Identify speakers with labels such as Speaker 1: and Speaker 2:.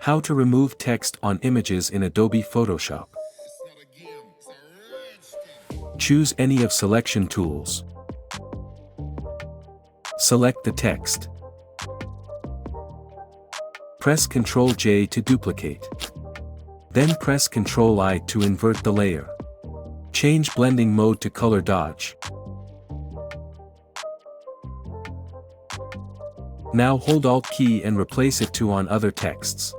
Speaker 1: How to remove text on images in Adobe Photoshop. Choose any of selection tools. Select the text. Press Ctrl J to duplicate. Then press Ctrl I to invert the layer. Change blending mode to color dodge. Now hold Alt key and replace it to on other texts.